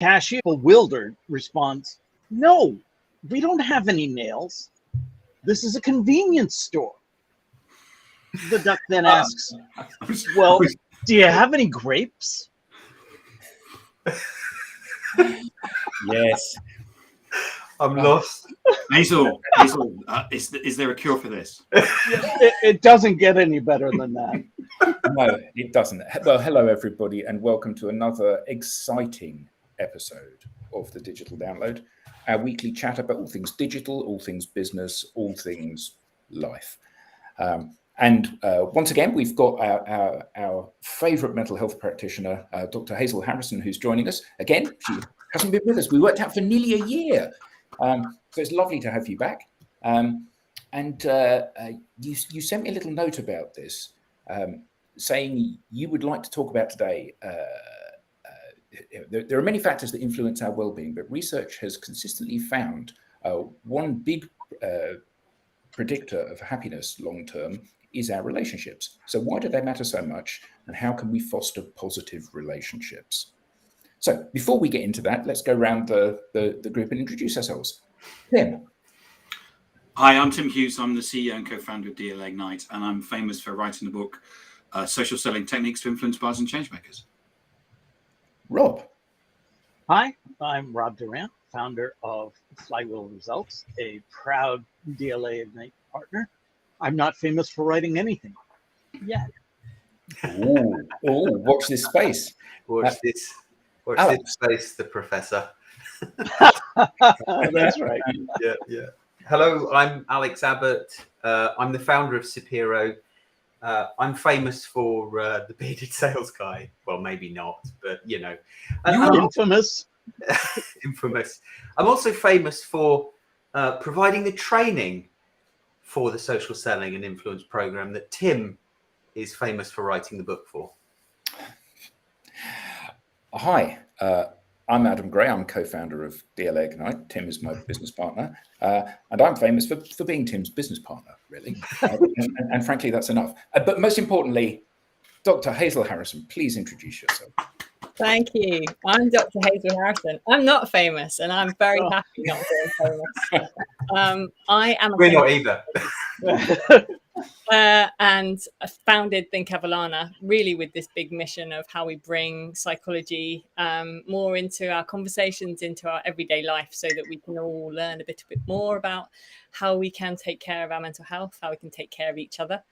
Cashier, bewildered, responds, "No, we don't have any nails. This is a convenience store." The duck then asks, "Well, do you have any grapes?" Yes. I'm lost. Hazel, is there a cure for this? It doesn't get any better than that. No, it doesn't. Well, hello, everybody, and welcome to another exciting episode of the Digital Download, our weekly chat about all things digital, all things business, all things life. And once again, we've got our favourite mental health practitioner, Dr. Hazel Harrison, who's joining us. Again, she hasn't been with us. We worked out for nearly a year. So it's lovely to have you back. And you sent me a little note about this, saying you would like to talk about today. There are many factors that influence our well-being, but research has consistently found one big predictor of happiness long-term is our relationships. So why do they matter so much, and how can we foster positive relationships? So before we get into that, let's go around the group and introduce ourselves. Tim. Hi, I'm Tim Hughes. I'm the CEO and co-founder of DLA Ignite, and I'm famous for writing the book, Social Selling Techniques to Influence Buyers and Changemakers. Rob. Hi, I'm Rob Durant, founder of Flywheel Results, a proud DLA Ignite partner. I'm not famous for writing anything yet. Oh, watch this space. Watch this space, the professor. That's right. Yeah. Hello, I'm Alex Abbott. I'm the founder of Sapiro. I'm famous for the bearded sales guy. Well, maybe not, but you know. You're infamous. Infamous. I'm also famous for providing the training for the social selling and influence program that Tim is famous for writing the book for. Hi, I'm Adam Gray. I'm co-founder of DLA Ignite. Tim is my business partner, and I'm famous for being Tim's business partner, really. And frankly, that's enough. But most importantly, Dr. Hazel Harrison, please introduce yourself. Thank you. I'm Dr. Hazel Harrison. I'm not famous, and I'm very happy not being famous. I am. We're not either. And I founded ThinkAvellana really with this big mission of how we bring psychology more into our conversations, into our everyday life, so that we can all learn a bit more about how we can take care of our mental health, how we can take care of each other,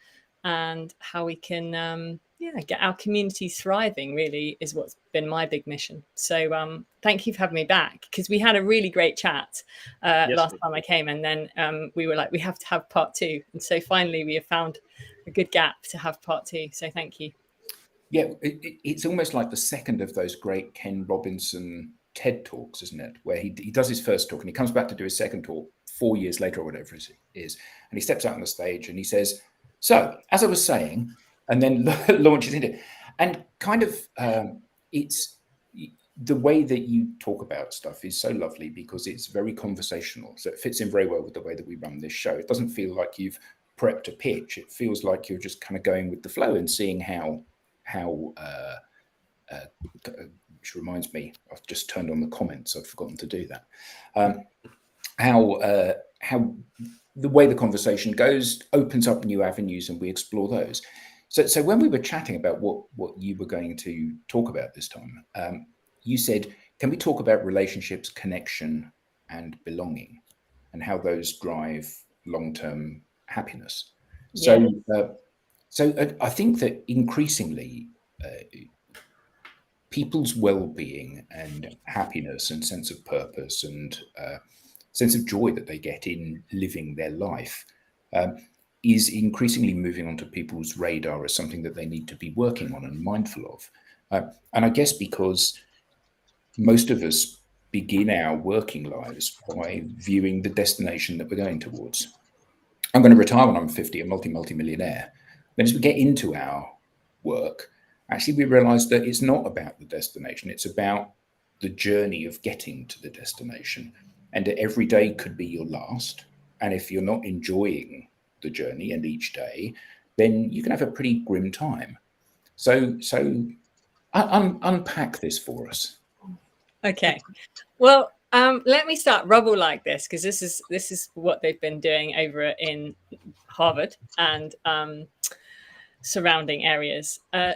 and how we can get our communities thriving, really, is what's been my big mission. So thank you for having me back, because we had a really great chat last time I came, and then we were like, we have to have part two. And so finally we have found a good gap to have part two. So thank you. Yeah, it's almost like the second of those great Ken Robinson TED Talks, isn't it? Where he does his first talk and he comes back to do his second talk 4 years later or whatever it is. And he steps out on the stage and he says, so as I was saying, and then launches into it. And kind of it's the way that you talk about stuff is so lovely because it's very conversational. So it fits in very well with the way that we run this show. It doesn't feel like you've prepped a pitch. It feels like you're just kind of going with the flow and seeing how which reminds me, I've just turned on the comments. I've forgotten to do that. How the way the conversation goes opens up new avenues and we explore those. So when we were chatting about what you were going to talk about this time, you said, can we talk about relationships, connection, and belonging, and how those drive long-term happiness? Yes. So I think that increasingly people's well-being and happiness and sense of purpose and sense of joy that they get in living their life is increasingly moving onto people's radar as something that they need to be working on and mindful of. And I guess because most of us begin our working lives by viewing the destination that we're going towards. I'm going to retire when I'm 50, a multi-millionaire. Then as we get into our work, actually we realize that it's not about the destination. It's about the journey of getting to the destination. And every day could be your last. And if you're not enjoying the journey and each day, then you can have a pretty grim time. So unpack this for us. Okay. Well, let me start rubble like this, because this is what they've been doing over in Harvard and surrounding areas. I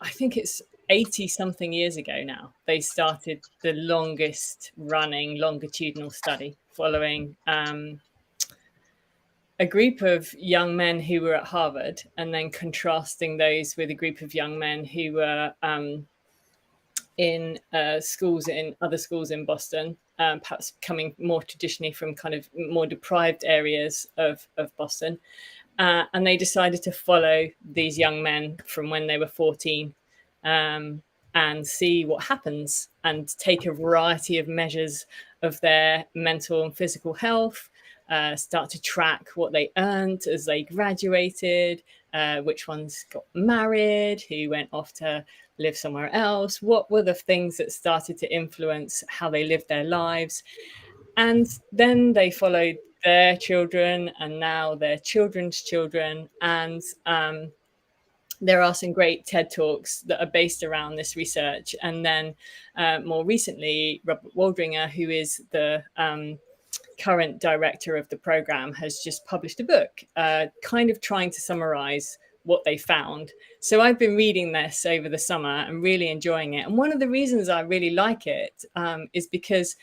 think it's 80 something years ago now, they started the longest running longitudinal study following a group of young men who were at Harvard, and then contrasting those with a group of young men who were in schools, in other schools in Boston, perhaps coming more traditionally from kind of more deprived areas of Boston. And they decided to follow these young men from when they were 14 and see what happens, and take a variety of measures of their mental and physical health, start to track what they earned as they graduated, which ones got married, who went off to live somewhere else, what were the things that started to influence how they lived their lives. And then they followed their children and now their children's children. And there are some great TED Talks that are based around this research. And then more recently, Robert Waldringer, who is the current director of the program, has just published a book kind of trying to summarize what they found. So I've been reading this over the summer and really enjoying it. And one of the reasons I really like it is because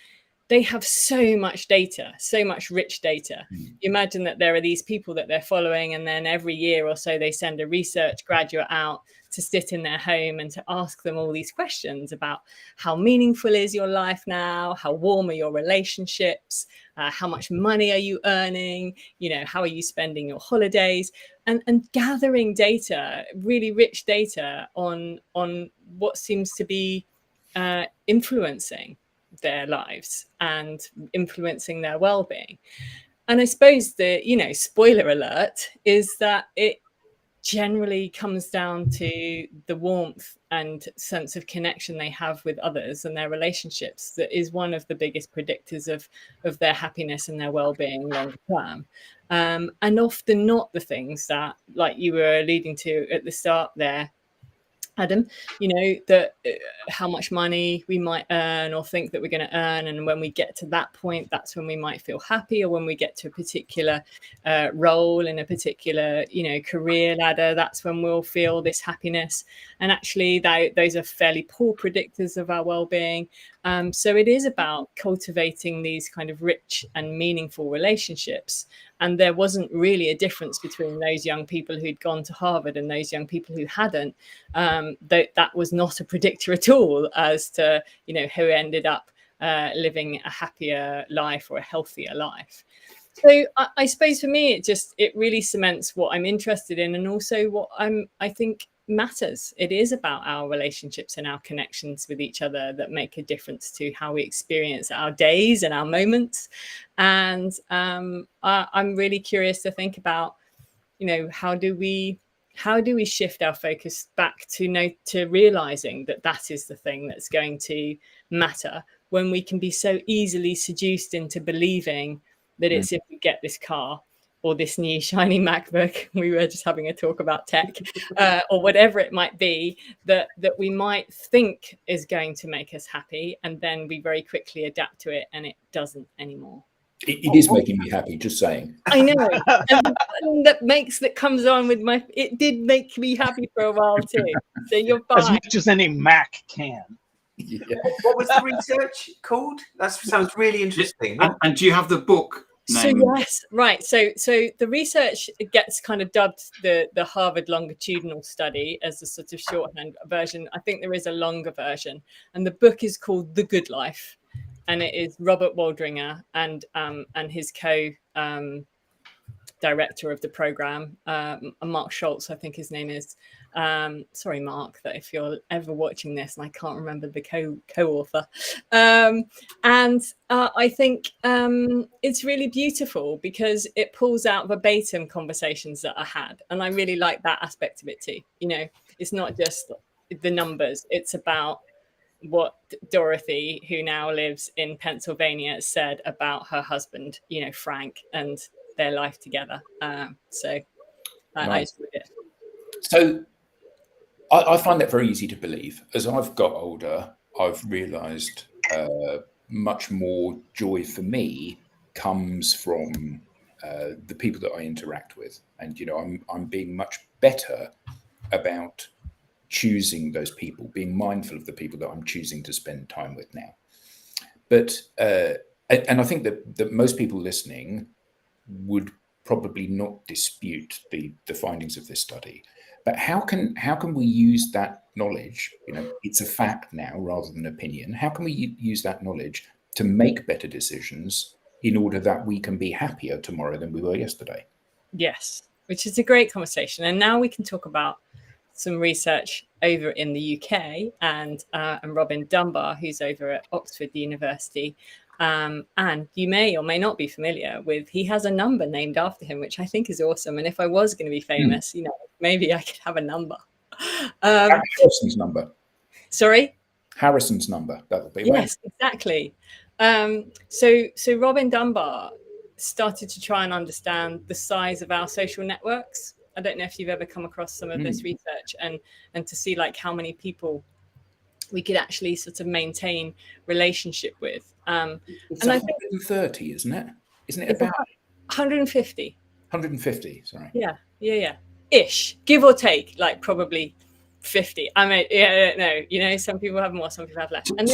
they have so much data, so much rich data. You imagine that there are these people that they're following, and then every year or so they send a research graduate out to sit in their home and to ask them all these questions about how meaningful is your life now, how warm are your relationships, how much money are you earning, you know, how are you spending your holidays, and gathering data, really rich data on what seems to be influencing their lives and influencing their well-being. And I suppose the, you know, spoiler alert is that it generally comes down to the warmth and sense of connection they have with others and their relationships that is one of the biggest predictors of their happiness and their well-being longer term. And often not the things that, like you were alluding to at the start there, Adam, you know, that how much money we might earn or think that we're going to earn. And when we get to that point, that's when we might feel happy, or when we get to a particular role in a particular, you know, career ladder, that's when we'll feel this happiness. And actually those are fairly poor predictors of our well-being. So it is about cultivating these kind of rich and meaningful relationships. And there wasn't really a difference between those young people who'd gone to Harvard and those young people who hadn't. That was not a predictor at all as to, you know, who ended up living a happier life or a healthier life. So I suppose for me, it really cements what I'm interested in, and also what I think matters. It is about our relationships and our connections with each other that make a difference to how we experience our days and our moments. And I'm really curious to think about, you know, how do we shift our focus back to realizing that is the thing that's going to matter, when we can be so easily seduced into believing that it's if we get this car or this new shiny MacBook, we were just having a talk about tech, or whatever it might be, that we might think is going to make us happy, and then we very quickly adapt to it and it doesn't anymore. It is making me happy, just saying. I know. And the button that comes on with it did make me happy for a while too. So you're fine. As much as any Mac can. Yeah. What was the research called? That sounds really interesting. And do you have the book name? So yes, right. So the research gets kind of dubbed the Harvard longitudinal study as a sort of shorthand version. I think there is a longer version, and the book is called The Good Life, and it is Robert Waldringer and his director of the program, Mark Schultz, I think his name is. Sorry, Mark, that if you're ever watching this and I can't remember the co-author. I think it's really beautiful because it pulls out verbatim conversations that I had. And I really like that aspect of it too. You know, it's not just the numbers, it's about what Dorothy, who now lives in Pennsylvania, said about her husband, you know, Frank, and their life together. I enjoyed it. So I find that very easy to believe. As I've got older, I've realised much more joy for me comes from the people that I interact with, and I'm being much better about choosing those people, being mindful of the people that I'm choosing to spend time with now. But and I think that most people listening would probably not dispute the findings of this study. But how can we use that knowledge? It's a fact now rather than opinion. How can we use that knowledge to make better decisions in order that we can be happier tomorrow than we were yesterday? Yes, which is a great conversation. And now we can talk about some research over in the UK and Robin Dunbar, who's over at Oxford University. And you may or may not be familiar with, he has a number named after him, which I think is awesome. And if I was going to be famous, maybe I could have a number. Harrison's number. Sorry? Harrison's number. That'll be yes, exactly. So Robin Dunbar started to try and understand the size of our social networks. I don't know if you've ever come across some of this research and to see like how many people we could actually sort of maintain relationship with. It's 130, isn't it? Isn't it about 150? 150, sorry. Yeah. Ish, give or take, like probably 50. I mean, no, some people have more, some people have less. And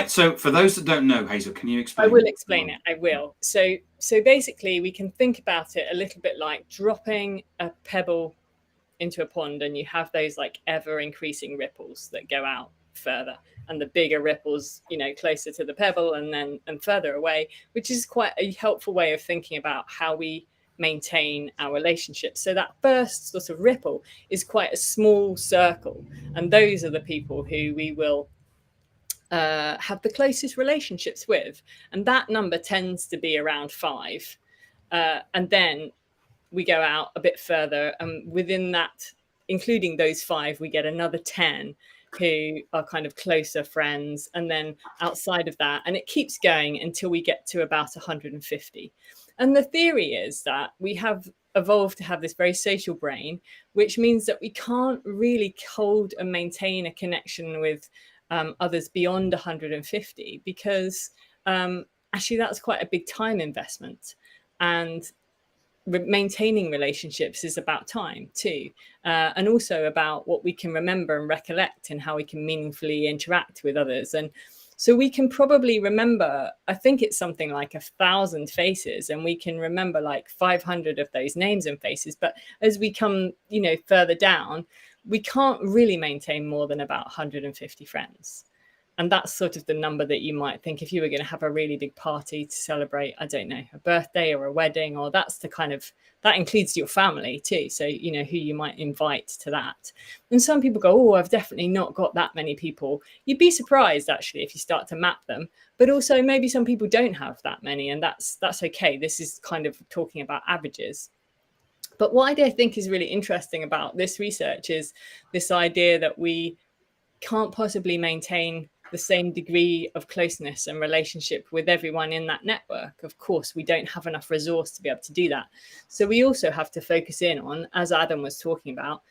so for those that don't know, Hazel, can you explain? I will explain it. I will. So basically we can think about it a little bit like dropping a pebble into a pond, and you have those like ever increasing ripples that go out further, and the bigger ripples, closer to the pebble and further away, which is quite a helpful way of thinking about how we maintain our relationships. So that first sort of ripple is quite a small circle, and those are the people who we will have the closest relationships with, and that number tends to be around 5, and then we go out a bit further, and within that, including those 5, we get another 10 who are kind of closer friends, and then outside of that, and it keeps going until we get to about 150. And the theory is that we have evolved to have this very social brain, which means that we can't really hold and maintain a connection with others beyond 150, because actually that's quite a big time investment, and maintaining relationships is about time too, and also about what we can remember and recollect and how we can meaningfully interact with others. And so we can probably remember, I think it's something like 1,000 faces, and we can remember like 500 of those names and faces. But as we come, further down, we can't really maintain more than about 150 friends. And that's sort of the number that you might think if you were going to have a really big party to celebrate, I don't know, a birthday or a wedding, or that's the kind of, that includes your family too. So, who you might invite to that. And some people go, oh, I've definitely not got that many people. You'd be surprised actually if you start to map them, but also maybe some people don't have that many, and that's okay. This is kind of talking about averages. But what I think is really interesting about this research is this idea that we can't possibly maintain the same degree of closeness and relationship with everyone in that network. Of course, we don't have enough resource to be able to do that. So we also have to focus in on, as Adam was talking about,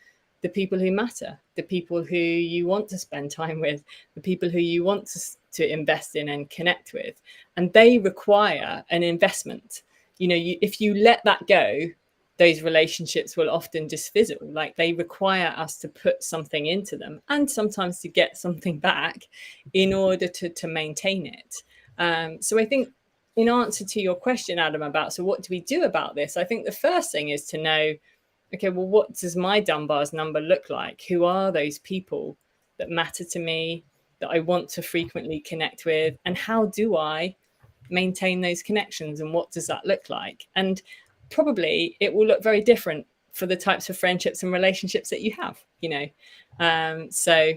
the people who matter, the people who you want to spend time with, the people who you want to invest in and connect with. And they require an investment. If you let that go, those relationships will often just fizzle. Like, they require us to put something into them, and sometimes to get something back in order to maintain it. So I think, in answer to your question, Adam, about, so what do we do about this? I think the first thing is to know, okay, well, what does my Dunbar's number look like? Who are those people that matter to me, that I want to frequently connect with? And how do I maintain those connections? And what does that look like? And probably it will look very different for the types of friendships and relationships that you have, so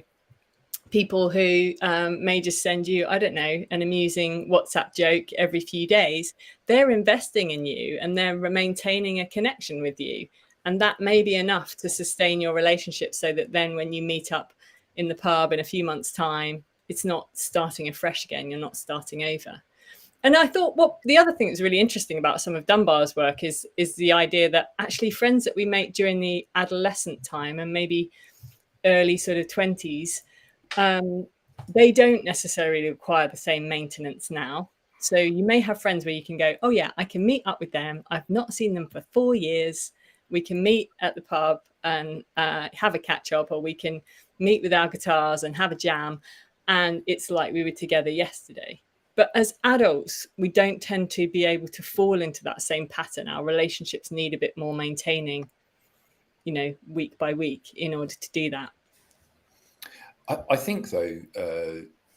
people who may just send you, I don't know, an amusing WhatsApp joke every few days, they're investing in you and they're maintaining a connection with you, and that may be enough to sustain your relationship, so that then when you meet up in the pub in a few months' time, it's not starting afresh again, you're not starting over. And I thought, the other thing that's really interesting about some of Dunbar's work is the idea that actually friends that we make during the adolescent time and maybe early sort of 20s, they don't necessarily require the same maintenance now. So you may have friends where you can go, oh yeah, I can meet up with them. I've not seen them for 4 years. We can meet at the pub and have a catch up, or we can meet with our guitars and have a jam. And it's like we were together yesterday. But as adults, we don't tend to be able to fall into that same pattern. Our relationships need a bit more maintaining, week by week in order to do that. I think, though,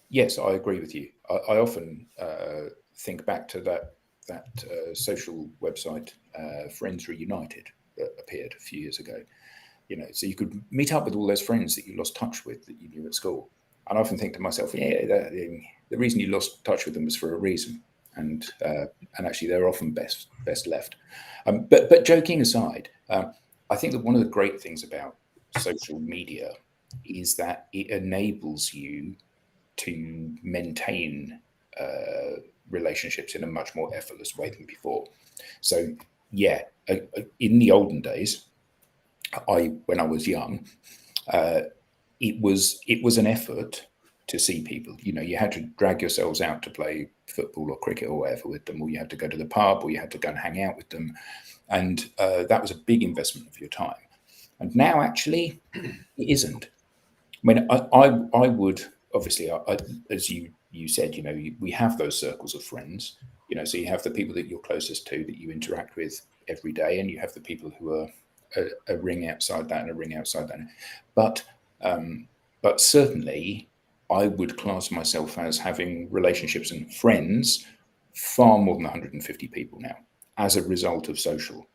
yes, I agree with you. I often think back to that social website, Friends Reunited, that appeared a few years ago. So you could meet up with all those friends that you lost touch with that you knew at school. And I often think to myself, the reason you lost touch with them was for a reason, and actually they're often best left. But joking aside, I think that one of the great things about social media is that it enables you to maintain relationships in a much more effortless way than before. So yeah, in the olden days, when I was young, it was an effort to see people. You had to drag yourselves out to play football or cricket or whatever with them, or you had to go to the pub, or you had to go and hang out with them, and that was a big investment of your time. And now, actually, it isn't. I mean, I would obviously, as you said, we have those circles of friends. So you have the people that you're closest to, that you interact with every day, and you have the people who are a ring outside that and a ring outside that. But certainly, I would class myself as having relationships and friends far more than 150 people now, as a result of social,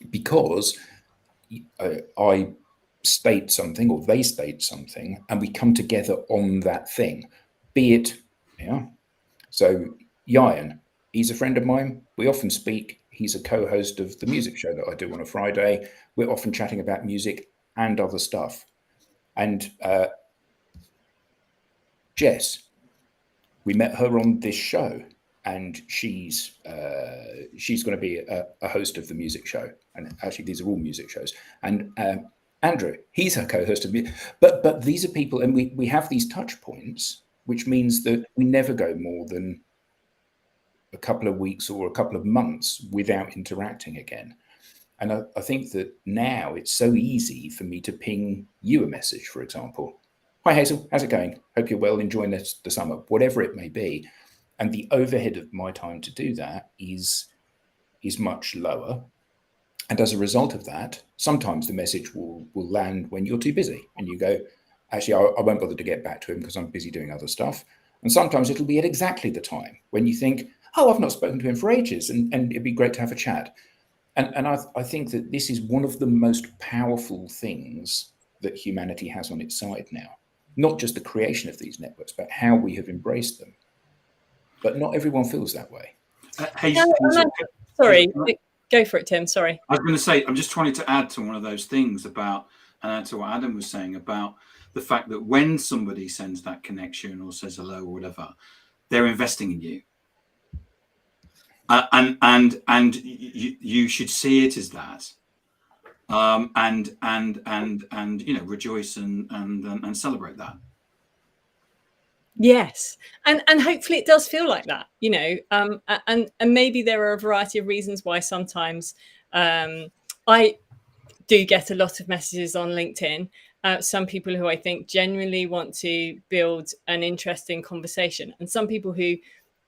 because I state something or they state something and we come together on that thing, be it, So Yayan, he's a friend of mine. We often speak. He's a co-host of the music show that I do on a Friday. We're often chatting about music and other stuff. And Jess, we met her on this show, and she's going to be a host of the music show. And actually, these are all music shows. And Andrew, he's her co-host of music. But these are people, and we have these touch points, which means that we never go more than a couple of weeks or a couple of months without interacting again. And I think that now it's so easy for me to ping you a message, for example. Hi, Hazel, how's it going? Hope you're well, enjoying the summer, whatever it may be. And the overhead of my time to do that is much lower. And as a result of that, sometimes the message will land when you're too busy and you go, actually, I won't bother to get back to him because I'm busy doing other stuff. And sometimes it'll be at exactly the time when you think, oh, I've not spoken to him for ages, and it'd be great to have a chat. And I think that this is one of the most powerful things that humanity has on its side now. Not just the creation of these networks, but how we have embraced them. But not everyone feels that way. Sorry, go for it, Tim. Sorry. I was going to say, I'm just trying to add to one of those things about, and add to what Adam was saying about the fact that when somebody sends that connection or says hello or whatever, they're investing in you. And you should see it as that, and rejoice and celebrate that. Yes, and hopefully it does feel like that, and maybe there are a variety of reasons why sometimes I do get a lot of messages on LinkedIn. Some people who I think genuinely want to build an interesting conversation, and some people who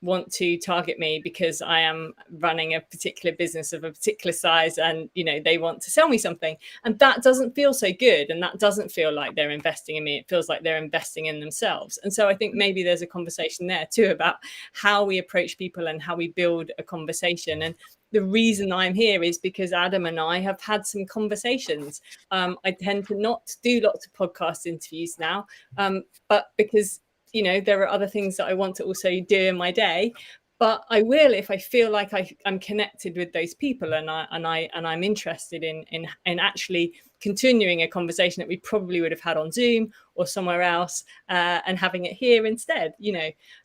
want to target me because I am running a particular business of a particular size, and they want to sell me something, and that doesn't feel so good, and that doesn't feel like they're investing in me. It feels like they're investing in themselves. And so I think maybe there's a conversation there too about how we approach people and how we build a conversation. And the reason I'm here is because Adam and I have had some conversations. I tend to not do lots of podcast interviews now, but because there are other things that I want to also do in my day, but I will if I feel like I'm connected with those people and I'm interested in actually continuing a conversation that we probably would have had on Zoom or somewhere else, and having it here instead.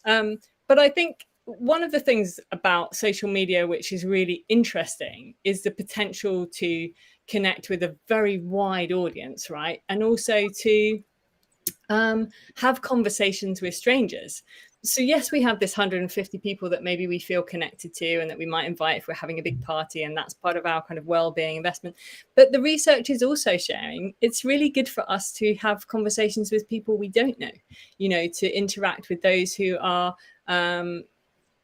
But I think one of the things about social media which is really interesting is the potential to connect with a very wide audience, right? And also to have conversations with strangers. So yes, we have this 150 people that maybe we feel connected to and that we might invite if we're having a big party, and that's part of our kind of well-being investment. But the research is also sharing it's really good for us to have conversations with people we don't know, you know, to interact with those who are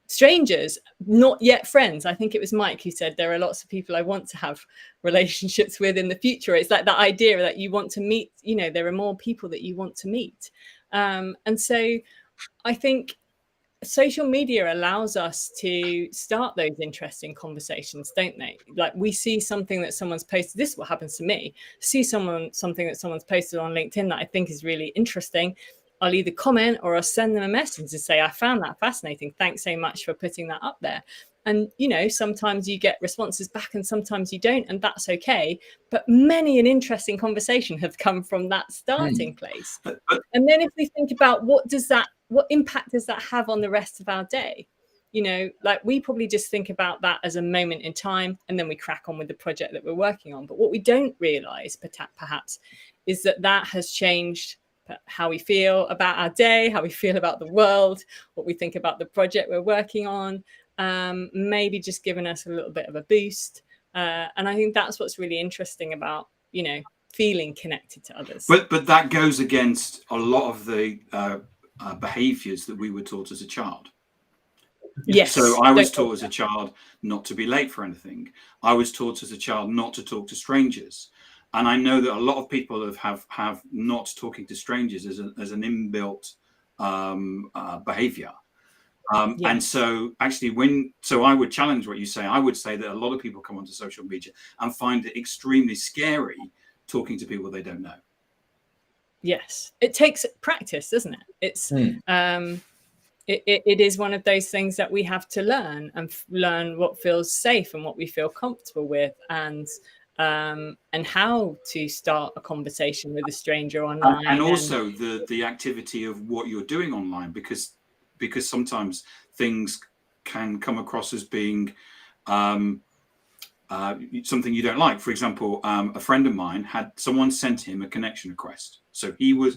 strangers, not yet friends. I think it was Mike who said there are lots of people I want to have relationships with in the future. It's like that idea that you want to meet, you know, there are more people that you want to meet. And so I think social media allows us to start those interesting conversations, don't they? Like we see something that someone's posted. This is what happens to me. See something that someone's posted on LinkedIn that I think is really interesting. I'll either comment or I'll send them a message and say, I found that fascinating. Thanks so much for putting that up there. And, you know, sometimes you get responses back and sometimes you don't, and that's okay. But many an interesting conversation have come from that starting place. And then if we think about what impact does that have on the rest of our day? You know, like we probably just think about that as a moment in time and then we crack on with the project that we're working on. But what we don't realize perhaps is that has changed how we feel about our day, how we feel about the world, what we think about the project we're working on, maybe just giving us a little bit of a boost. And I think that's what's really interesting about, you know, feeling connected to others. But that goes against a lot of the behaviors that we were taught as a child. Yes. So I was taught as a child not to be late for anything. I was taught as a child not to talk to strangers. And I know that a lot of people have not talking to strangers as an inbuilt behavior. And so actually I would challenge what you say. I would say that a lot of people come onto social media and find it extremely scary talking to people they don't know. Yes, it takes practice, doesn't it? It's it is one of those things that we have to learn and learn what feels safe and what we feel comfortable with, and how to start a conversation with a stranger online, and also the activity of what you're doing online, because sometimes things can come across as being something you don't like. For example, a friend of mine had someone sent him a connection request. So it was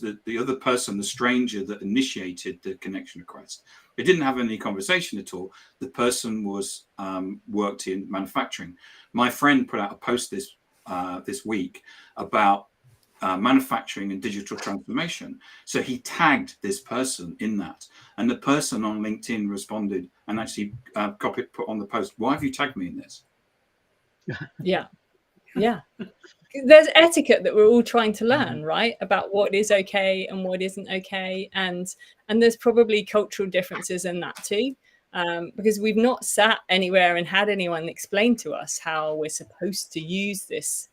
the other person, the stranger, that initiated the connection request. It didn't have any conversation at all. The person was worked in manufacturing. My friend put out a post this week about manufacturing and digital transformation. So he tagged this person in that, and the person on LinkedIn responded and actually put on the post, "Why have you tagged me in this?" Yeah. There's etiquette that we're all trying to learn, right? About what is okay and what isn't okay, and there's probably cultural differences in that too, because we've not sat anywhere and had anyone explain to us how we're supposed to use this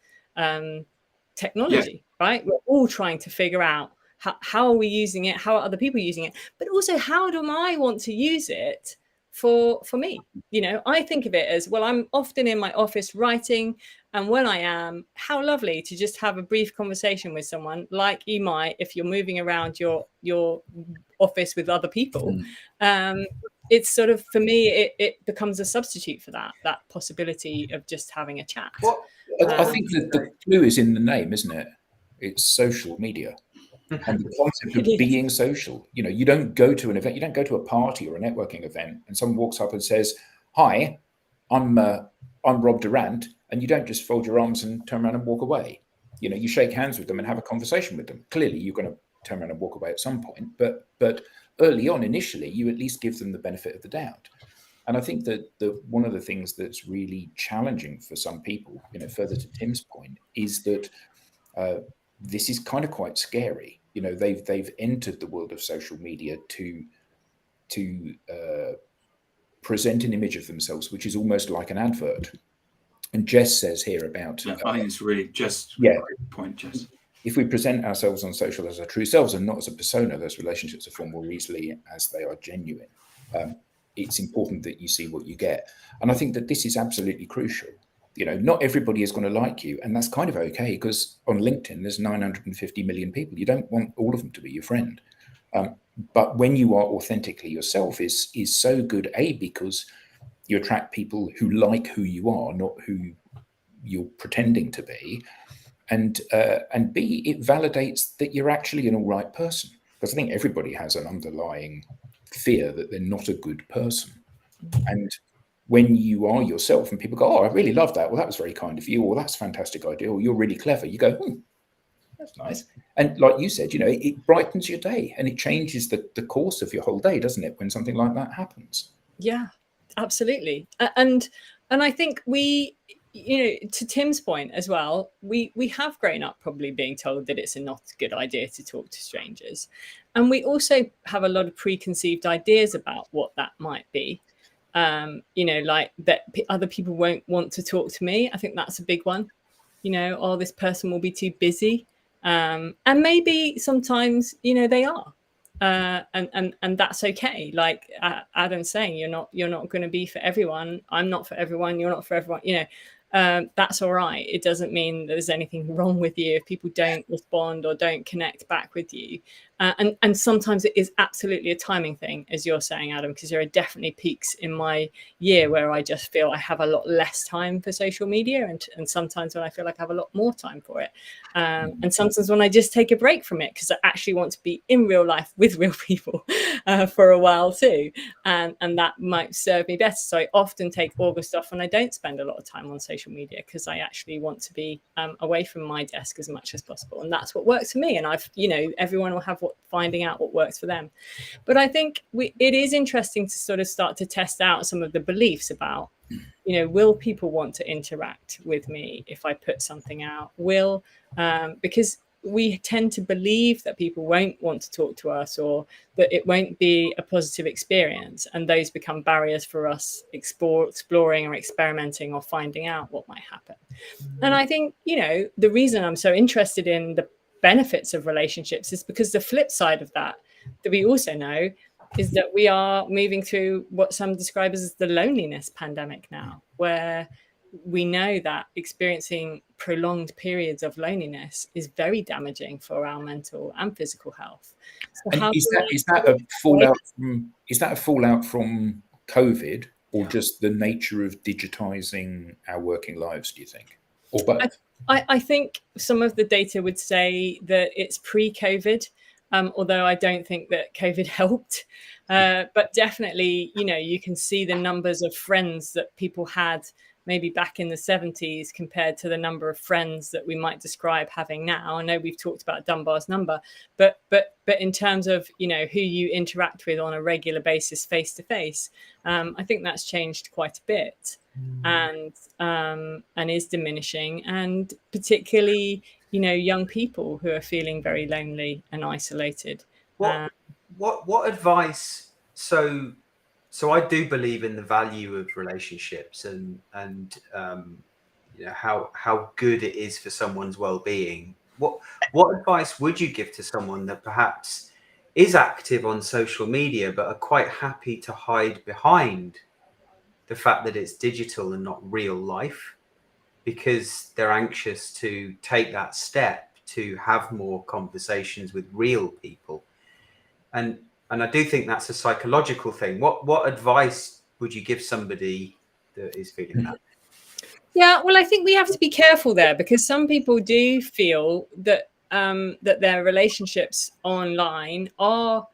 technology, right? We're all trying to figure out how are we using it, how are other people using it, but also how do I want to use it for me? You know, I think of it as, well, I'm often in my office writing, and when I am, how lovely to just have a brief conversation with someone, like you might if you're moving around your office with other people. It's sort of, for me, it becomes a substitute for that possibility of just having a chat. Well, I think that the clue is in the name, isn't it? It's social media. And the concept of being social. You know, you don't go to an event, you don't go to a party or a networking event and someone walks up and says, "Hi, I'm Rob Durant," and you don't just fold your arms and turn around and walk away. You know, you shake hands with them and have a conversation with them. Clearly, you're going to turn around and walk away at some point, but early on, initially, you at least give them the benefit of the doubt. And I think that one of the things that's really challenging for some people, you know, further to Tim's point, is that this is kind of quite scary. You know, they've entered the world of social media to present an image of themselves, which is almost like an advert. And Jess says here about, I think it's really just a great point, Jess. If we present ourselves on social as our true selves and not as a persona, those relationships are formed more easily as they are genuine. It's important that you see what you get. And I think that this is absolutely crucial. You know, not everybody is going to like you, and that's kind of okay, because on LinkedIn, there's 950 million people. You don't want all of them to be your friend. But when you are authentically yourself is so good, because you attract people who like who you are, not who you're pretending to be. and B, it validates that you're actually an all right person. Because I think everybody has an underlying fear that they're not a good person. And when you are yourself and people go, oh, I really love that. Well, that was very kind of you. Or that's a fantastic idea. Or you're really clever. You go, that's nice. And like you said, it brightens your day and it changes the course of your whole day, doesn't it? When something like that happens. Yeah, absolutely. And I think we, to Tim's point as well, we have grown up probably being told that it's not a good idea to talk to strangers. And we also have a lot of preconceived ideas about what that might be. Like that other people won't want to talk to me. I think that's a big one. Oh, this person will be too busy. And maybe sometimes, they are. And that's okay. Like Adam's saying, you're not going to be for everyone. I'm not for everyone. You're not for everyone. That's all right. It doesn't mean there's anything wrong with you if people don't respond or don't connect back with you. And sometimes it is absolutely a timing thing, as you're saying, Adam, because there are definitely peaks in my year where I just feel I have a lot less time for social media, and sometimes when I feel like I have a lot more time for it. And sometimes when I just take a break from it because I actually want to be in real life with real people for a while too. And that might serve me better. So I often take August off and I don't spend a lot of time on social media because I actually want to be away from my desk as much as possible. And that's what works for me. And everyone will have finding out what works for them. But I think it is interesting to sort of start to test out some of the beliefs about, will people want to interact with me if I put something out? Because we tend to believe that people won't want to talk to us or that it won't be a positive experience. And those become barriers for us exploring or experimenting or finding out what might happen. And I think, the reason I'm so interested in the benefits of relationships is because the flip side of that we also know is that we are moving through what some describe as the loneliness pandemic now, where we know that experiencing prolonged periods of loneliness is very damaging for our mental and physical health. So and is that a fallout from COVID, or just the nature of digitizing our working lives, do you think? Or both? I think some of the data would say that it's pre-COVID, although I don't think that COVID helped. But definitely, you can see the numbers of friends that people had maybe back in the 70s compared to the number of friends that we might describe having now. I know we've talked about Dunbar's number, but in terms of, who you interact with on a regular basis face to face, I think that's changed quite a bit and is diminishing, and particularly, young people who are feeling very lonely and isolated. What advice? So I do believe in the value of relationships and how good it is for someone's well-being. What advice would you give to someone that perhaps is active on social media but are quite happy to hide behind the fact that it's digital and not real life, because they're anxious to take that step to have more conversations with real people? And I do think that's a psychological thing. What advice would you give somebody that is feeling that? Yeah, well, I think we have to be careful there, because some people do feel that that their relationships online are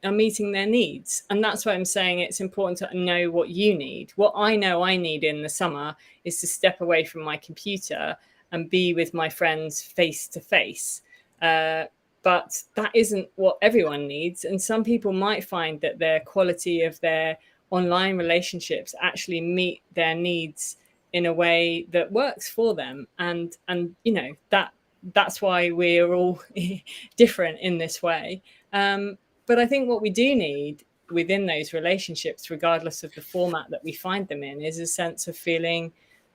meeting their needs. And that's why I'm saying it's important to know what you need. What I know I need in the summer is to step away from my computer and be with my friends face to face. But that isn't what everyone needs. And some people might find that their quality of their online relationships actually meet their needs in a way that works for them. And that's why we're all different in this way. But I think what we do need within those relationships, regardless of the format that we find them in, is a sense of feeling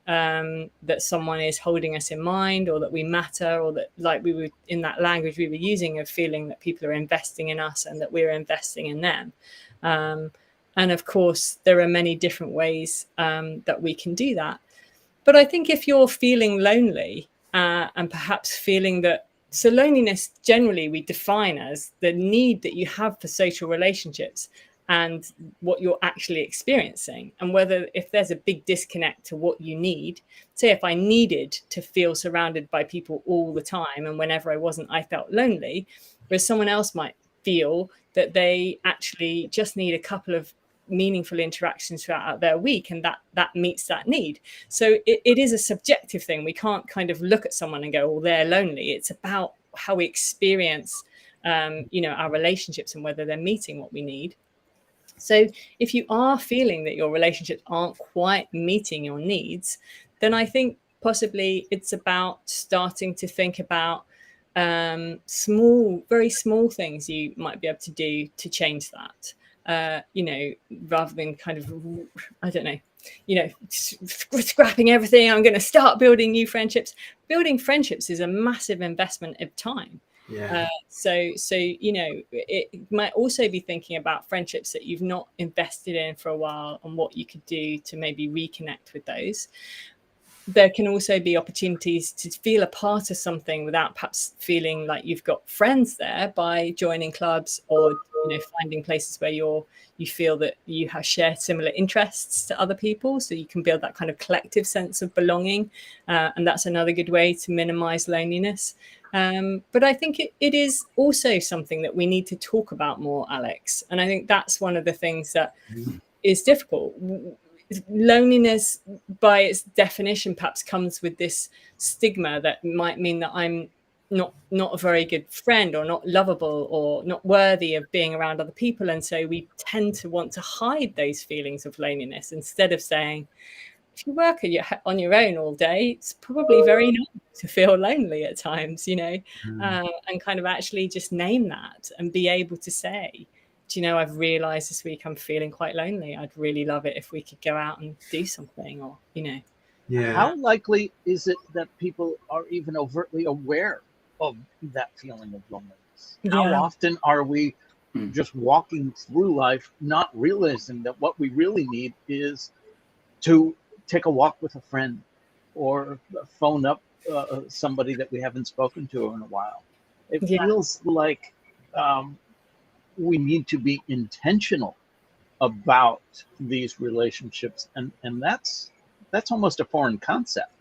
that someone is holding us in mind, or that we matter, or that, like we were in that language we were using, of feeling that people are investing in us and that we're investing in them. And of course, there are many different ways that we can do that. But I think if you're feeling lonely and perhaps feeling that, so loneliness generally we define as the need that you have for social relationships and what you're actually experiencing, and whether if there's a big disconnect to what you need. Say if I needed to feel surrounded by people all the time, and whenever I wasn't, I felt lonely, whereas someone else might feel that they actually just need a couple of meaningful interactions throughout their week, and that meets that need. So it is a subjective thing. We can't kind of look at someone and go, well, they're lonely. It's about how we experience our relationships and whether they're meeting what we need. So if you are feeling that your relationships aren't quite meeting your needs, then I think possibly it's about starting to think about very small things you might be able to do to change that. Rather than kind of, I don't know, scrapping everything. I'm going to start building new friendships. Building friendships is a massive investment of time. Yeah. So it might also be thinking about friendships that you've not invested in for a while and what you could do to maybe reconnect with those. There can also be opportunities to feel a part of something without perhaps feeling like you've got friends there, by joining clubs or finding places where you feel that you have shared similar interests to other people, so you can build that kind of collective sense of belonging, and that's another good way to minimize loneliness. But I think it is also something that we need to talk about more, Alex, and I think that's one of the things that is difficult. Loneliness, by its definition, perhaps comes with this stigma that might mean that I'm not a very good friend, or not lovable, or not worthy of being around other people. And so we tend to want to hide those feelings of loneliness, instead of saying, if you work on your own all day, it's probably very normal to feel lonely at times, and kind of actually just name that and be able to say, do you know, I've realized this week I'm feeling quite lonely. I'd really love it if we could go out and do something, or, Yeah. How likely is it that people are even overtly aware of that feeling of loneliness? How often are we just walking through life not realizing that what we really need is to take a walk with a friend, or phone up somebody that we haven't spoken to in a while? It feels like we need to be intentional about these relationships, and that's almost a foreign concept.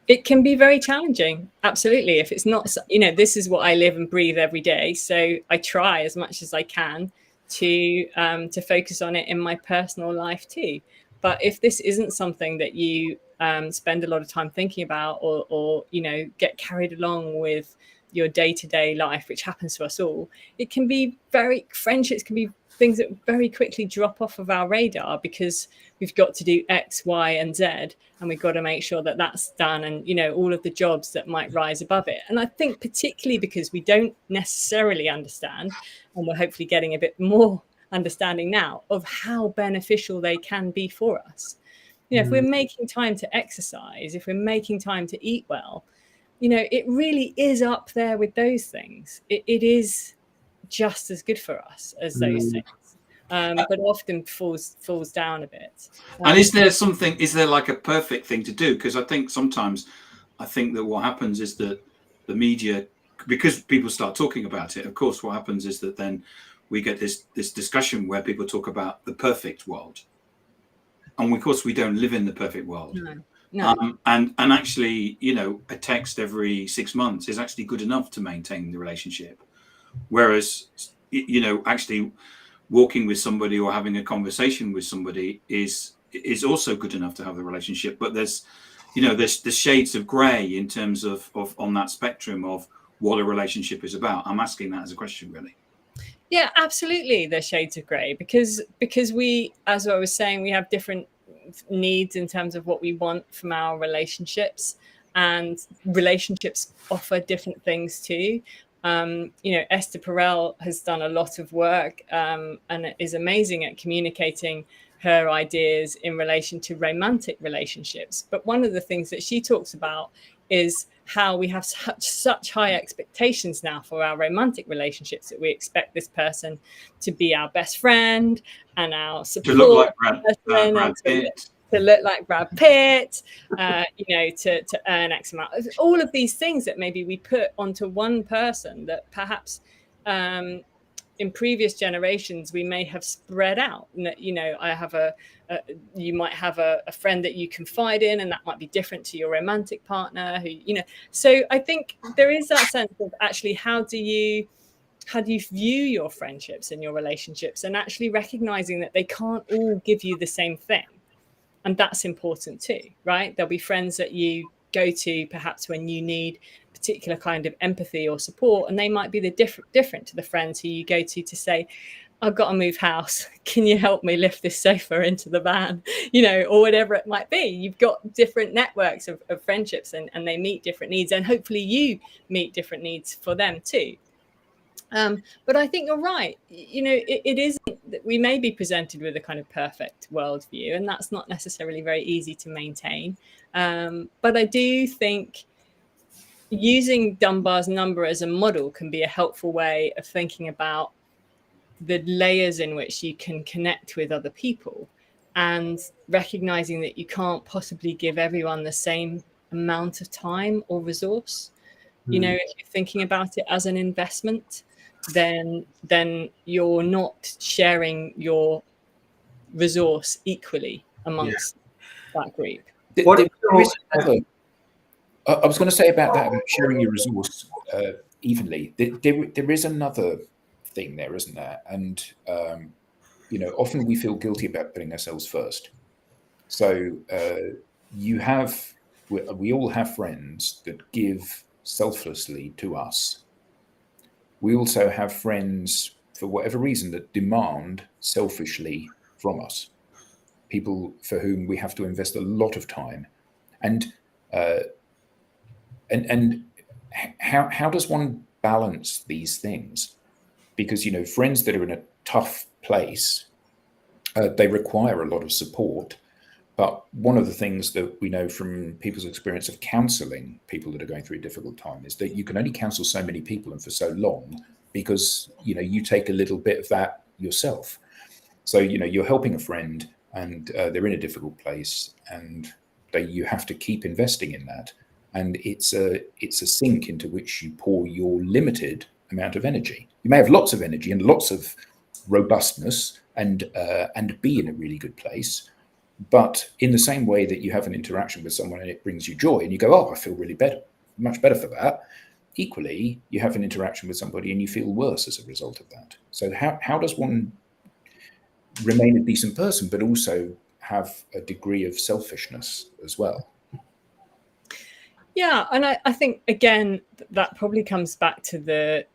It can be very challenging, absolutely. If it's not, this is what I live and breathe every day, so I try as much as I can to focus on it in my personal life too. But if this isn't something that you spend a lot of time thinking about, or get carried along with your day-to-day life, which happens to us all, it can be friendships can be things that very quickly drop off of our radar, because we've got to do X, Y, and Z, and we've got to make sure that that's done, and all of the jobs that might rise above it. And I think particularly because we don't necessarily understand, and we're hopefully getting a bit more understanding now of how beneficial they can be for us. If we're making time to exercise, if we're making time to eat well, it really is up there with those things. It is just as good for us as those things, but often falls down a bit. And is there like a perfect thing to do? Because I think sometimes that what happens is that the media, because people start talking about it, of course, what happens is that then we get this discussion where people talk about the perfect world, and of course we don't live in the perfect world. No. And actually, a text every 6 months is actually good enough to maintain the relationship. Whereas, actually walking with somebody or having a conversation with somebody is also good enough to have the relationship. But there's shades of grey in terms of on that spectrum of what a relationship is about. I'm asking that as a question, really. Yeah, absolutely. There's shades of grey because we, as I was saying, we have different needs in terms of what we want from our relationships, and relationships offer different things too. Esther Perel has done a lot of work and is amazing at communicating her ideas in relation to romantic relationships. But one of the things that she talks about is how we have such high expectations now for our romantic relationships, that we expect this person to be our best friend and our support, to look like Brad Pitt. To look like Brad Pitt, to earn X amount. All of these things that maybe we put onto one person that perhaps in previous generations we may have spread out. You know, I have you might have a friend that you confide in, and that might be different to your romantic partner who, you know. So I think there is that sense of actually how do you view your friendships and your relationships, and actually recognizing that they can't all give you the same thing. And that's important too, right? There'll be friends that you go to perhaps when you need particular kind of empathy or support, and they might be the different to the friends who you go to say, I've got to move house, can you help me lift this sofa into the van, you know, or whatever it might be. You've got different networks of friendships, and they meet different needs, and hopefully you meet different needs for them too. But I think you're right. You know, it isn't that we may be presented with a kind of perfect worldview, and that's not necessarily very easy to maintain. But I do think using Dunbar's number as a model can be a helpful way of thinking about the layers in which you can connect with other people, and recognizing that you can't possibly give everyone the same amount of time or resource. You know, if you're thinking about it as an investment, then you're not sharing your resource equally amongst that group. I was going to say about that, about sharing your resource evenly. There is another thing there, isn't there? And you know, often we feel guilty about putting ourselves first. So we all have friends that give selflessly to us. We also have friends, for whatever reason, that demand selfishly from us. People for whom we have to invest a lot of time. And how does one balance these things? Because, you know, friends that are in a tough place, they require a lot of support. But one of the things that we know from people's experience of counseling people that are going through a difficult time is that you can only counsel so many people and for so long, because, you know, you take a little bit of that yourself. So, you know, you're helping a friend and they're in a difficult place, and you have to keep investing in that. And it's a sink into which you pour your limited amount of energy. You may have lots of energy and lots of robustness and be in a really good place. But in the same way that you have an interaction with someone and it brings you joy and you go, oh, I feel really better, much better for that. Equally, you have an interaction with somebody and you feel worse as a result of that. So how does one remain a decent person, but also have a degree of selfishness as well? Yeah, and I think, again, that probably comes back to the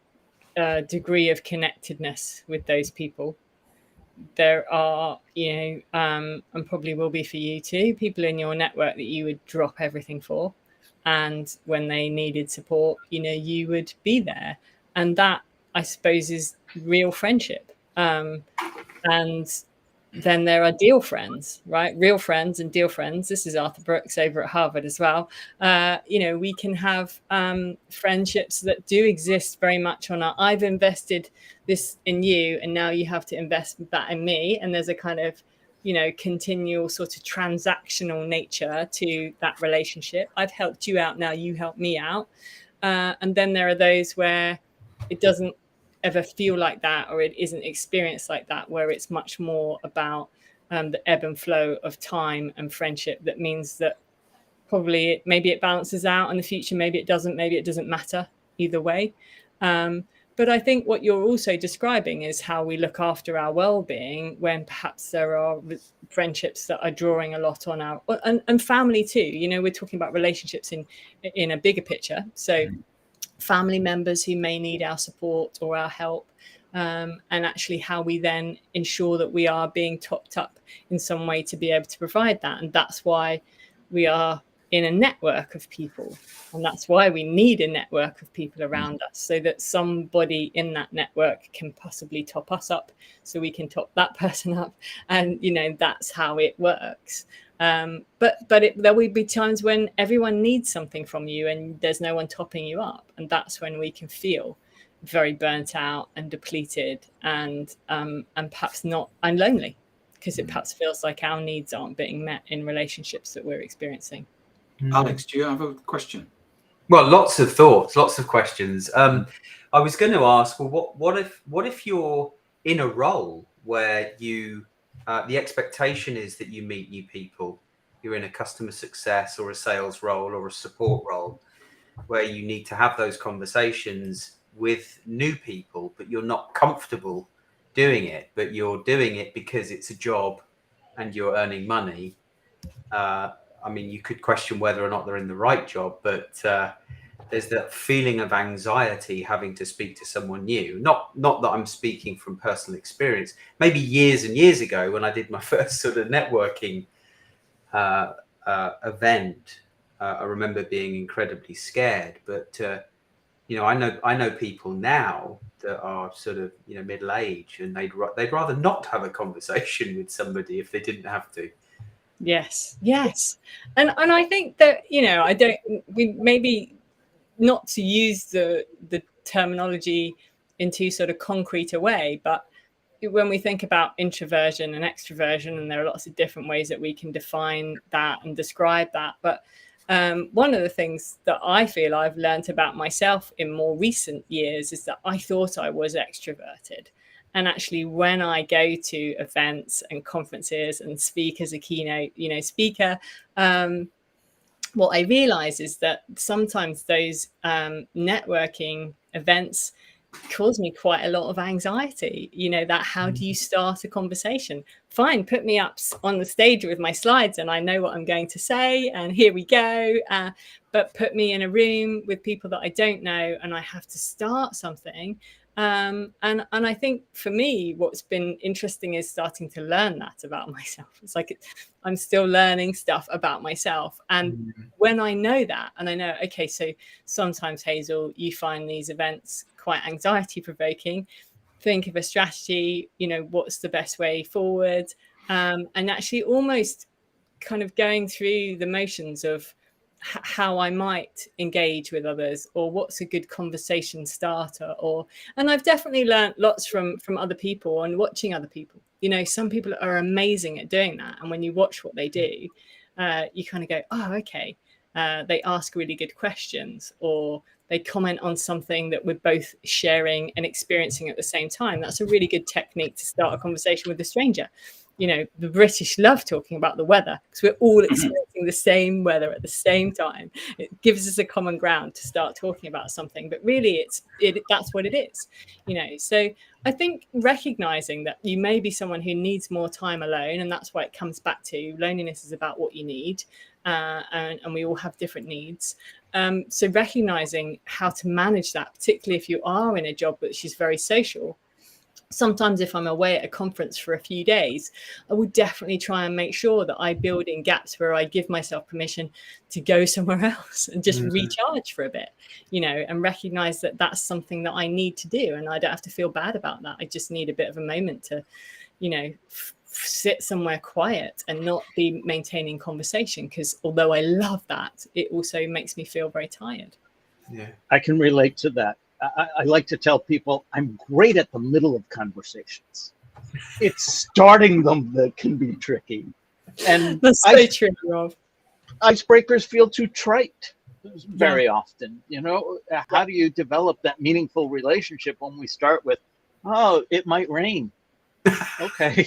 degree of connectedness with those people. There are, you know, and probably will be for you too, people in your network that you would drop everything for. And when they needed support, you know, you would be there. And that, I suppose, is real friendship. And then there are deal friends, right? Real friends and deal friends. This is Arthur Brooks over at Harvard as well. You know, we can have friendships that do exist very much on I've invested this in you, and now you have to invest that in me. And there's a kind of, you know, continual sort of transactional nature to that relationship. I've helped you out, now you help me out. And then there are those where it doesn't ever feel like that, or it isn't experienced like that, where it's much more about the ebb and flow of time and friendship. That means that probably maybe it balances out in the future, maybe it doesn't matter either way. But I think what you're also describing is how we look after our well-being when perhaps there are friendships that are drawing a lot on our and family too. You know, we're talking about relationships in a bigger picture. So family members who may need our support or our help, and actually how we then ensure that we are being topped up in some way to be able to provide that. And that's why we are in a network of people, and that's why we need a network of people around us, so that somebody in that network can possibly top us up, so we can top that person up, and, you know, that's how it works. But there will be times when everyone needs something from you and there's no one topping you up, and that's when we can feel very burnt out and depleted and perhaps not, and lonely, because it perhaps feels like our needs aren't being met in relationships that we're experiencing. Alex, do you have a question? Well, lots of thoughts, lots of questions. I was going to ask, well, what if you're in a role where you the expectation is that you meet new people? You're in a customer success or a sales role or a support role where you need to have those conversations with new people, but you're not comfortable doing it, but you're doing it because it's a job and you're earning money. I mean, you could question whether or not they're in the right job, but there's that feeling of anxiety having to speak to someone new. Not that I'm speaking from personal experience. Maybe years and years ago, when I did my first sort of networking event, I remember being incredibly scared. But you know, I know people now that are sort of, you know, middle age, and they'd rather not have a conversation with somebody if they didn't have to. Yes, and I think that, you know, we maybe not to use the terminology in too sort of concrete a way, but when we think about introversion and extroversion, and there are lots of different ways that we can define that and describe that, but one of the things that I feel I've learned about myself in more recent years is that I thought I was extroverted. And actually, when I go to events and conferences and speak as a keynote, you know, speaker, what I realize is that sometimes those networking events cause me quite a lot of anxiety. You know, that how do you start a conversation? Fine, put me up on the stage with my slides and I know what I'm going to say, and here we go. But put me in a room with people that I don't know and I have to start something. And I think for me, what's been interesting is starting to learn that about myself. It's like I'm still learning stuff about myself. And when I know that, and I know, okay, so sometimes, Hazel, you find these events quite anxiety provoking. Think of a strategy, you know, what's the best way forward? And actually almost kind of going through the motions of how I might engage with others, or what's a good conversation starter, and I've definitely learned lots from other people and watching other people. You know, some people are amazing at doing that, and when you watch what they do, you kind of go, oh, okay, they ask really good questions, or they comment on something that we're both sharing and experiencing at the same time. That's a really good technique to start a conversation with a stranger. You know, the British love talking about the weather because we're all experiencing the same weather at the same time. It gives us a common ground to start talking about something, but really that's what it is, you know. So I think recognizing that you may be someone who needs more time alone, and that's why it comes back to loneliness is about what you need, and we all have different needs. So recognizing how to manage that, particularly if you are in a job which is very social. Sometimes if I'm away at a conference for a few days, I would definitely try and make sure that I build in gaps where I give myself permission to go somewhere else and just recharge for a bit, you know, and recognize that that's something that I need to do. And I don't have to feel bad about that. I just need a bit of a moment to, you know, sit somewhere quiet and not be maintaining conversation, because although I love that, it also makes me feel very tired. Yeah, I can relate to that. I like to tell people I'm great at the middle of conversations. It's starting them that can be tricky. And that's so true, Rob. Icebreakers feel too trite very often. You know, how do you develop that meaningful relationship when we start with, oh, it might rain? Okay.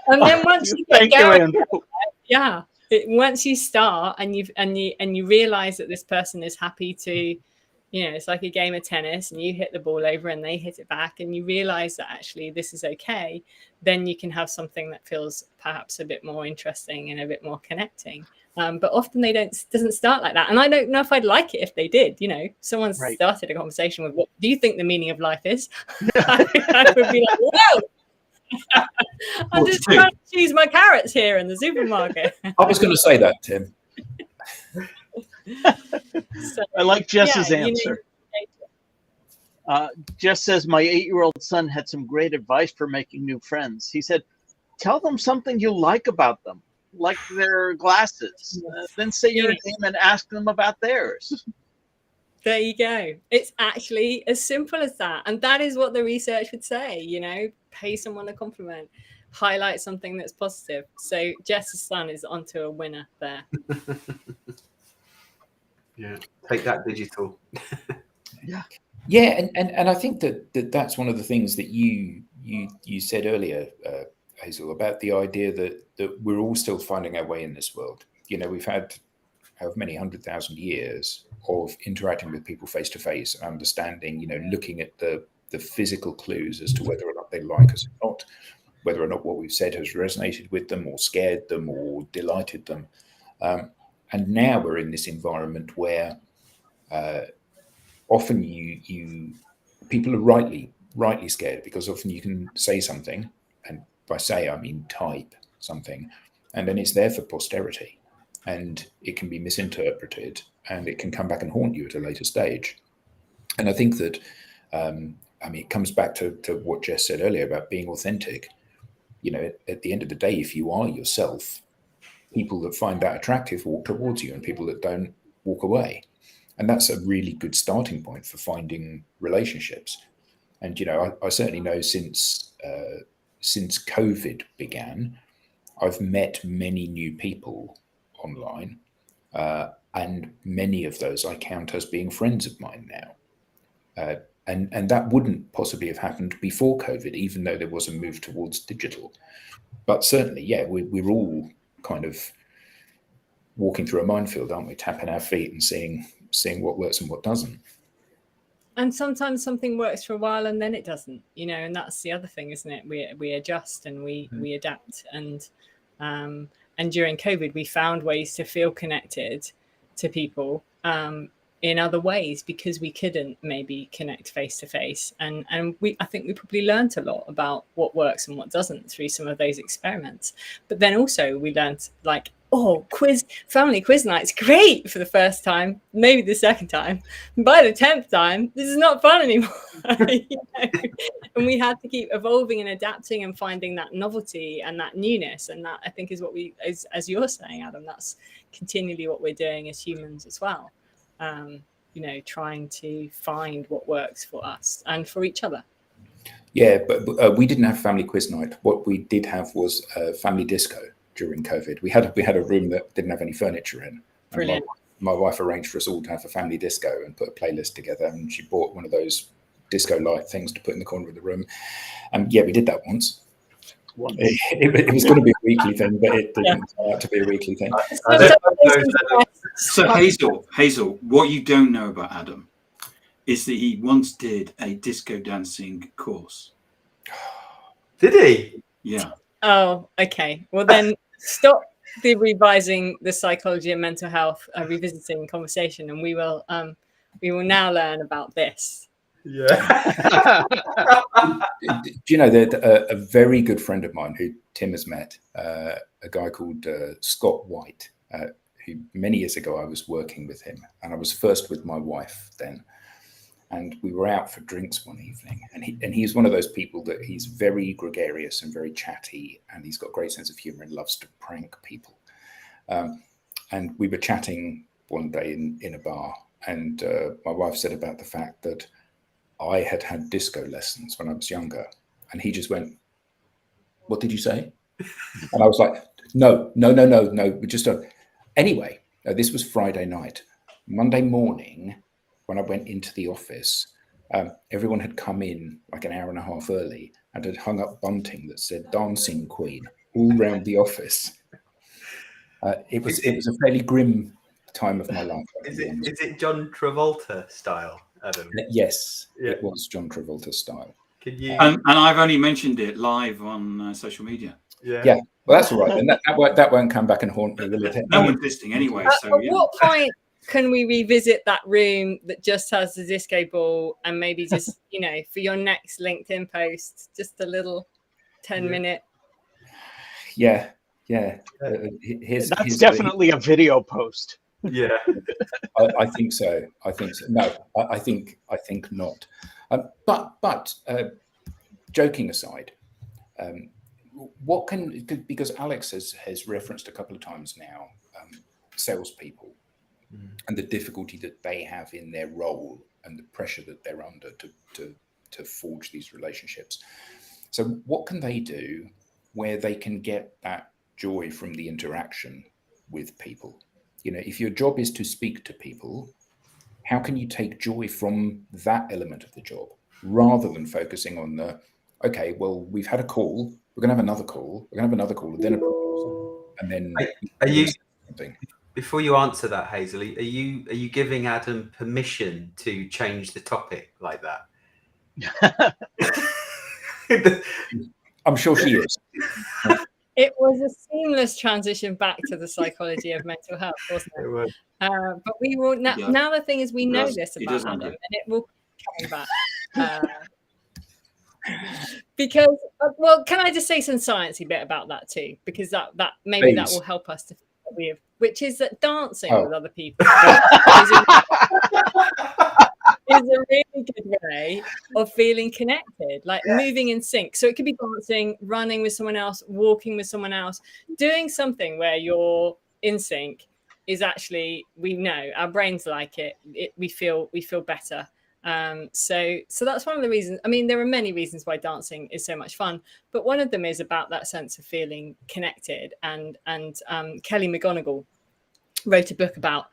And then once you get Thank going, you, Andrew. yeah. Once you start and you realize that this person is happy to, you know, it's like a game of tennis and you hit the ball over and they hit it back, and you realize that actually this is okay, then you can have something that feels perhaps a bit more interesting and a bit more connecting. But often doesn't start like that. And I don't know if I'd like it if they did. You know, someone started a conversation with, what do you think the meaning of life is? I would be like, whoa. I'm just trying to choose my carrots here in the supermarket. I was going to say that, Tim. So, I like Jess's answer. Jess says, my 8-year-old son had some great advice for making new friends. He said, tell them something you like about them, like their glasses. Then say your name and ask them about theirs. There you go. It's actually as simple as that. And that is what the research would say, you know, pay someone a compliment, highlight something that's positive. So Jess's son is onto a winner there. Yeah, take that digital. Yeah, and I think that's one of the things that you said earlier, Hazel, about the idea that we're all still finding our way in this world. You know, we've had however many 100,000 years of interacting with people face to face, understanding, you know, looking at the physical clues as to whether or not they like us or not, whether or not what we've said has resonated with them or scared them or delighted them. And now we're in this environment where often people are rightly scared, because often you can say something, and by say I mean type something, and then it's there for posterity, and it can be misinterpreted, and it can come back and haunt you at a later stage. And I think that I mean, it comes back to what Jess said earlier about being authentic. You know, at the end of the day, if you are yourself, people that find that attractive walk towards you, and people that don't walk away. And that's a really good starting point for finding relationships. And, you know, I certainly know since COVID began, I've met many new people online, and many of those I count as being friends of mine now. And that wouldn't possibly have happened before COVID, even though there was a move towards digital. But certainly, yeah, we're all kind of walking through a minefield, aren't we? Tapping our feet and seeing what works and what doesn't. And sometimes something works for a while and then it doesn't, you know, and that's the other thing, isn't it? We adjust and we adapt. And during COVID, we found ways to feel connected to people in other ways, because we couldn't maybe connect face to face. And I think we probably learned a lot about what works and what doesn't through some of those experiments. But then also we learned, like, oh, family quiz night's great for the first time, maybe the second time. By the 10th time, this is not fun anymore. You know? And we had to keep evolving and adapting and finding that novelty and that newness. And that, I think, is what as you're saying, Adam, that's continually what we're doing as humans as well. You know, trying to find what works for us and for each other. Yeah, but we didn't have family quiz night. What we did have was family disco during COVID. We had a room that didn't have any furniture in. Brilliant. My wife arranged for us all to have a family disco and put a playlist together, and she bought one of those disco light things to put in the corner of the room. And yeah, we did that once. It was going to be a weekly thing, but it didn't turn out to be a weekly thing. So Hazel, what you don't know about Adam is that he once did a disco dancing course. Did he? Yeah. Oh, okay. Well, then stop the revising the psychology and mental health revisiting conversation, and we will now learn about this. Yeah. Do you know that a very good friend of mine who Tim has met, a guy called Scott White, who many years ago I was working with him, and I was first with my wife then, and we were out for drinks one evening, and he's one of those people that he's very gregarious and very chatty, and he's got a great sense of humor and loves to prank people. And we were chatting one day in a bar, and my wife said about the fact that I had disco lessons when I was younger, and he just went, "What did you say?" And I was like, no, we just don't. Anyway, this was Friday night. Monday morning, when I went into the office, everyone had come in like an hour and a half early and had hung up bunting that said "Dancing Queen" all around the office. It was a fairly grim time of my life. Is it John Travolta style, Adam? Yes, Yeah. It was John Travolta style. Can you? And I've only mentioned it live on social media. Yeah. Well, that's all right. And that won't come back and haunt me, will it? No one's listening anyway. So, at what point can we revisit that room that just has the disco ball, and maybe just, you know, for your next LinkedIn post, just a little 10-minute? Yeah. That's definitely a video post. Yeah. I think so. No, I think not. But joking aside, what can, because Alex has referenced a couple of times now, salespeople and the difficulty that they have in their role and the pressure that they're under to forge these relationships. So what can they do where they can get that joy from the interaction with people? if your job is to speak to people, how can you take joy from that element of the job rather than focusing on okay, well, we've had a call, we're going to have another call, we're going to have another call, and then a proposal, and then Are you something. Before you answer that, Hazel, are you giving Adam permission to change the topic like that? I'm sure she is. It was a seamless transition back to the psychology of mental health, wasn't it? But we will now. The thing is, we know this about Adam, and it will come back. Because can I just say some sciencey bit about that too? Because that maybe Please. that will help us to with, which is that dancing with other people is a really good way of feeling connected, like moving in sync. So it could be dancing, running with someone else, walking with someone else, doing something where you're in sync is actually, we know our brains like it. We feel better. So that's one of the reasons. I mean, there are many reasons why dancing is so much fun, but one of them is about that sense of feeling connected. And Kelly McGonigal wrote a book about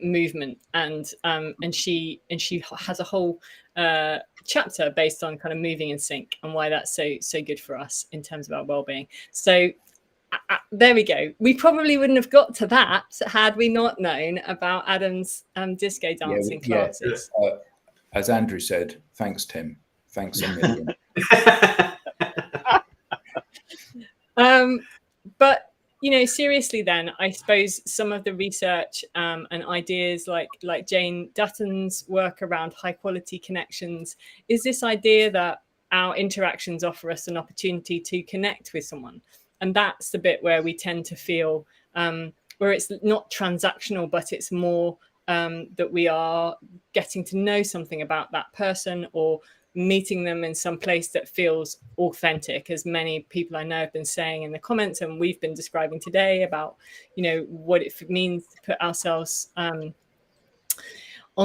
movement, and she has a whole chapter based on kind of moving in sync and why that's so good for us in terms of our well-being. So there we go. We probably wouldn't have got to that had we not known about Adam's disco dancing classes. As Andrew said, thanks, Tim. Thanks a million. But seriously, then I suppose some of the research and ideas like Jane Dutton's work around high quality connections is this idea that our interactions offer us an opportunity to connect with someone. And that's the bit where we tend to feel where it's not transactional, but it's more that we are getting to know something about that person or meeting them in some place that feels authentic, as many people I know have been saying in the comments, and we've been describing today about, what it means to put ourselves on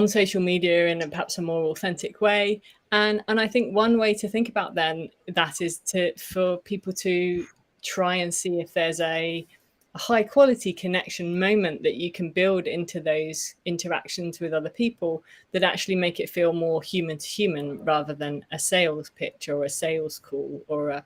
social media in perhaps a more authentic way. And I think one way to think about then that is for people to try and see if there's a high quality connection moment that you can build into those interactions with other people that actually make it feel more human to human rather than a sales pitch or a sales call or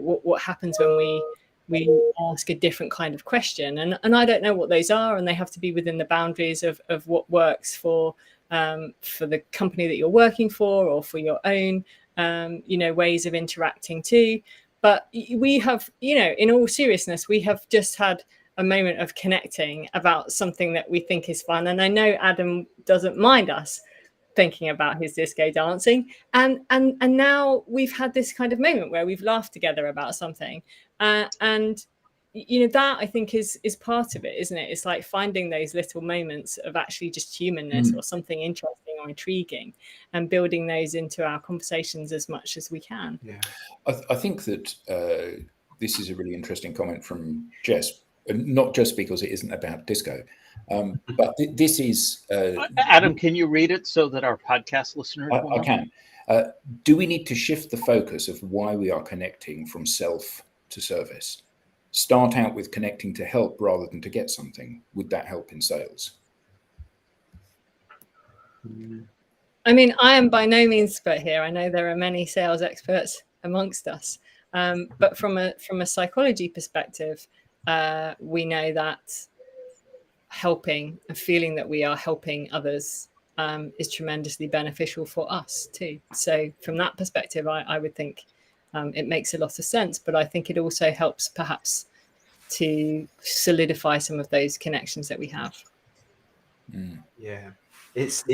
what happens when we ask a different kind of question. And I don't know what those are, and they have to be within the boundaries of what works for the company that you're working for or for your own ways of interacting too. But we have, in all seriousness, we have just had a moment of connecting about something that we think is fun. And I know Adam doesn't mind us thinking about his disco dancing. And now we've had this kind of moment where we've laughed together about something. And that I think is part of it, isn't it? It's like finding those little moments of actually just humanness or something interesting or intriguing and building those into our conversations as much as we can. Yeah. I think that this is a really interesting comment from Jess, not just because it isn't about disco, but this is... Adam, can you read it so that our podcast listeners will know? I can. Do we need to shift the focus of why we are connecting from self to service? Start out with connecting to help rather than to get something. Would that help in sales? I mean, I am by no means expert here. I know there are many sales experts amongst us, but from a psychology perspective, we know that helping and feeling that we are helping others is tremendously beneficial for us too. So from that perspective, I would think it makes a lot of sense, but I think it also helps perhaps to solidify some of those connections that we have. Yeah, it's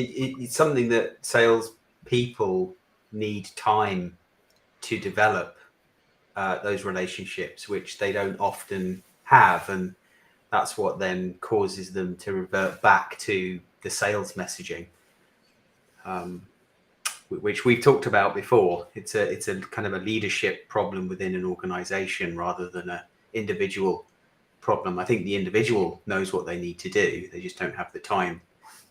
something that sales people need time to develop those relationships, which they don't often have, and that's what then causes them to revert back to the sales messaging, which we've talked about before. It's a kind of a leadership problem within an organization rather than an individual problem. I think the individual knows what they need to do. They just don't have the time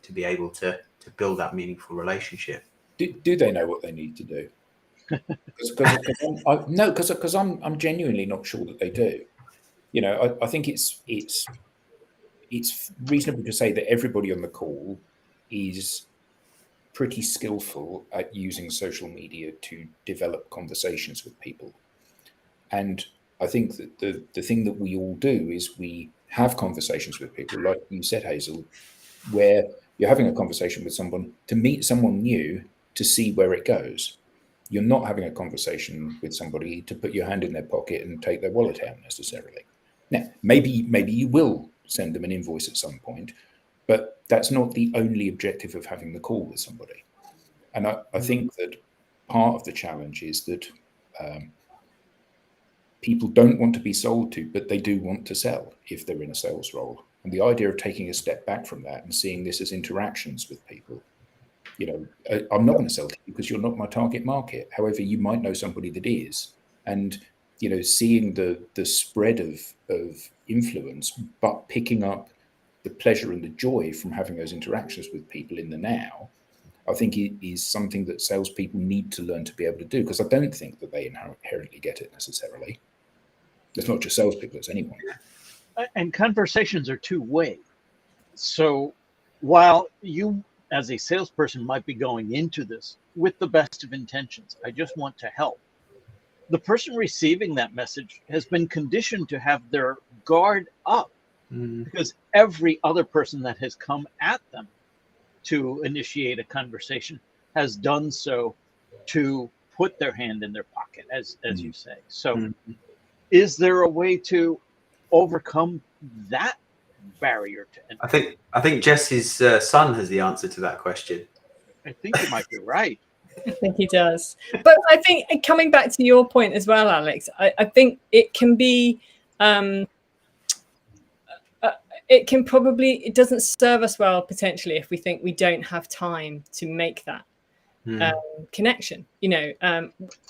to be able to build that meaningful relationship. Do they know what they need to do? Because I'm genuinely not sure that they do. I think it's it's reasonable to say that everybody on the call is pretty skillful at using social media to develop conversations with people. And I think that the thing that we all do is we have conversations with people, like you said, Hazel, where you're having a conversation with someone to meet someone new, to see where it goes. You're not having a conversation with somebody to put your hand in their pocket and take their wallet out necessarily. Now, maybe you will send them an invoice at some point, but that's not the only objective of having the call with somebody. And I think that part of the challenge is that people don't want to be sold to, but they do want to sell if they're in a sales role. And the idea of taking a step back from that and seeing this as interactions with people, you know, I'm not going to sell to you because you're not my target market. However, you might know somebody that is. And, you know, seeing the spread of influence, but picking up the pleasure and the joy from having those interactions with people in the now, I think it is something that salespeople need to learn to be able to do, because I don't think that they inherently get it necessarily. It's not just salespeople, it's anyone. And conversations are two-way. So while you, as a salesperson, might be going into this with the best of intentions, I just want to help, the person receiving that message has been conditioned to have their guard up, because every other person that has come at them to initiate a conversation has done so to put their hand in their pocket, as you say. So is there a way to overcome that barrier to entry? I think Jess's son has the answer to that question. I think you might be right. I think he does. But I think, coming back to your point as well, Alex, I think it can be, it doesn't serve us well potentially if we think we don't have time to make that connection. You know,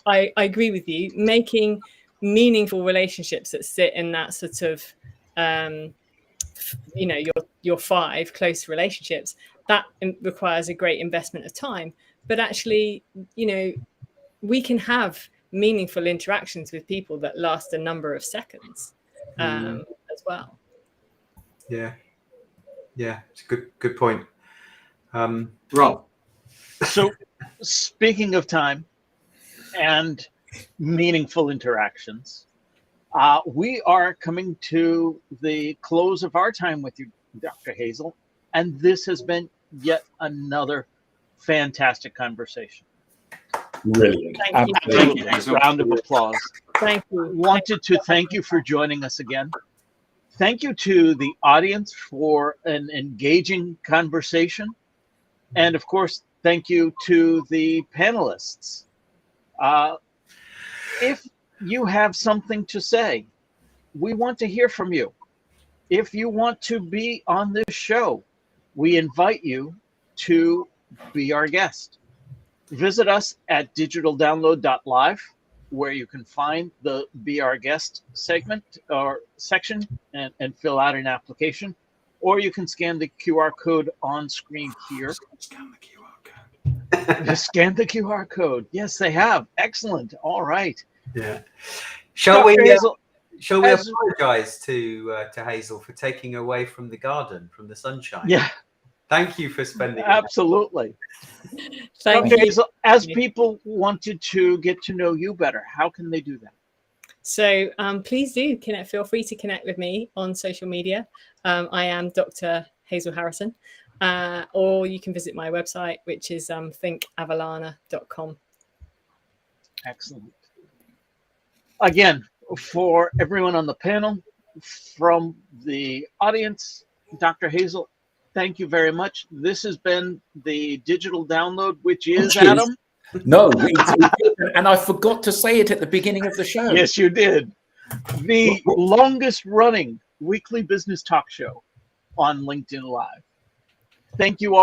I agree with you. Making meaningful relationships that sit in that sort of, you know, your 5 close relationships, that requires a great investment of time. But actually, you know, we can have meaningful interactions with people that last a number of seconds as well. Yeah, it's a good point. Rob. So speaking of time and meaningful interactions, we are coming to the close of our time with you, Dr. Hazel, and this has been yet another fantastic conversation. Brilliant. Thank you. Round of applause. Thank you. Wanted to thank you for joining us again. Thank you to the audience for an engaging conversation. And of course, thank you to the panelists. If you have something to say, we want to hear from you. If you want to be on this show, we invite you to be our guest. Visit us at digitaldownload.live, where you can find the Be Our Guest segment or section and fill out an application, or you can scan the QR code on screen here. Scan the QR code. Scan the QR code. Yes, they have. Excellent. All right. Yeah. Shall we as- apologize to Hazel for taking away from the garden, from the sunshine? Yeah. Thank you for spending it. Absolutely. Thank Dr. you. Hazel, as people wanted to get to know you better, how can they do that? So please do feel free to connect with me on social media. I am Dr. Hazel Harrison, or you can visit my website, which is ThinkAvellana.com. Excellent. Again, for everyone on the panel, from the audience, Dr. Hazel, thank you very much. This has been the Digital Download, which is Adam. No, and I forgot to say it at the beginning of the show. Yes, you did. The longest running weekly business talk show on LinkedIn Live. Thank you all.